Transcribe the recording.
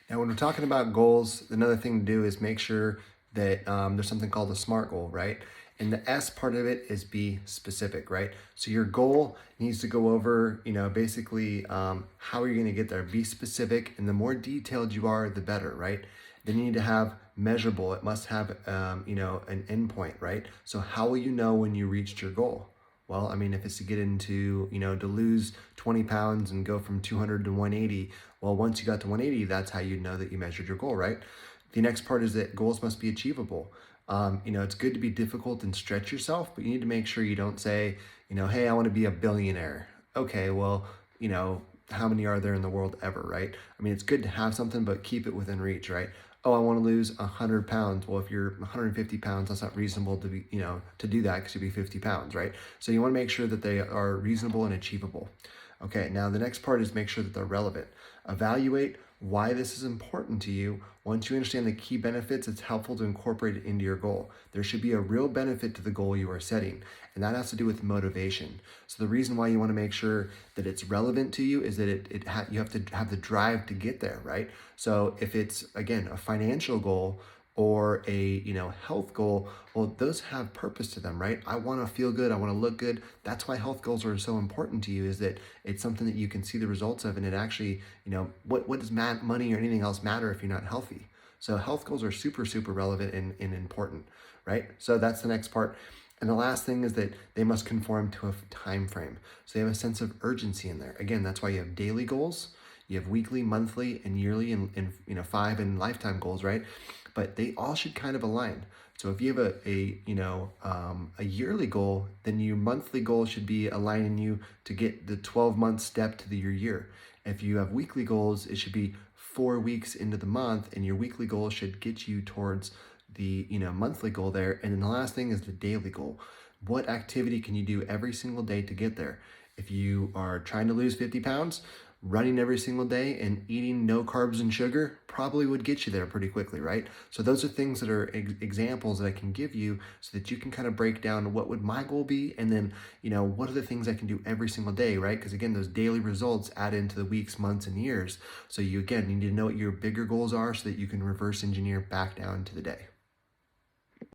Now, when we're talking about goals, another thing to do is make sure that there's something called a SMART goal, right? And the S part of it is be specific, right? So your goal needs to go over, basically how are you going to get there? Be specific, and the more detailed you are, the better, right? Then you need to have measurable. It must have, an endpoint, right? So how will you know when you reached your goal? Well, I mean, if it's to get into, to lose 20 pounds and go from 200 to 180, well, once you got to 180, that's how you know that you measured your goal, right? The next part is that goals must be achievable. It's good to be difficult and stretch yourself, but you need to make sure you don't say, hey, I want to be a billionaire. Okay, well, how many are there in the world ever, right? I mean, it's good to have something, but keep it within reach, right? Oh, I want to lose 100 pounds. Well, if you're 150 pounds, that's not reasonable to be, to do that because you'd be 50 pounds, right? So you want to make sure that they are reasonable and achievable. Okay, now the next part is make sure that they're relevant. Evaluate why this is important to you. Once you understand the key benefits, it's helpful to incorporate it into your goal. There should be a real benefit to the goal you are setting, and that has to do with motivation. So the reason why you want to make sure that it's relevant to you is that you have to have the drive to get there, right? So if it's, again, a financial goal or a health goal, well, those have purpose to them, right? I want to feel good, I want to look good. That's why health goals are so important to you, is that it's something that you can see the results of, and it actually, what does money or anything else matter if you're not healthy? So health goals are super, super relevant and important, right? So that's the next part. And the last thing is that they must conform to a time frame. So they have a sense of urgency in there. Again, that's why you have daily goals, you have weekly, monthly, and yearly, and 5 and lifetime goals, right? But they all should kind of align. So if you have a yearly goal, then your monthly goal should be aligning you to get the 12-month step to your year. If you have weekly goals, it should be 4 weeks into the month, and your weekly goal should get you towards the monthly goal there. And then the last thing is the daily goal. What activity can you do every single day to get there? If you are trying to lose 50 pounds, running every single day and eating no carbs and sugar probably would get you there pretty quickly, right? So those are things that are examples that I can give you so that you can kind of break down what would my goal be, and then, what are the things I can do every single day, right? Because again, those daily results add into the weeks, months, and years. So you need to know what your bigger goals are so that you can reverse engineer back down to the day.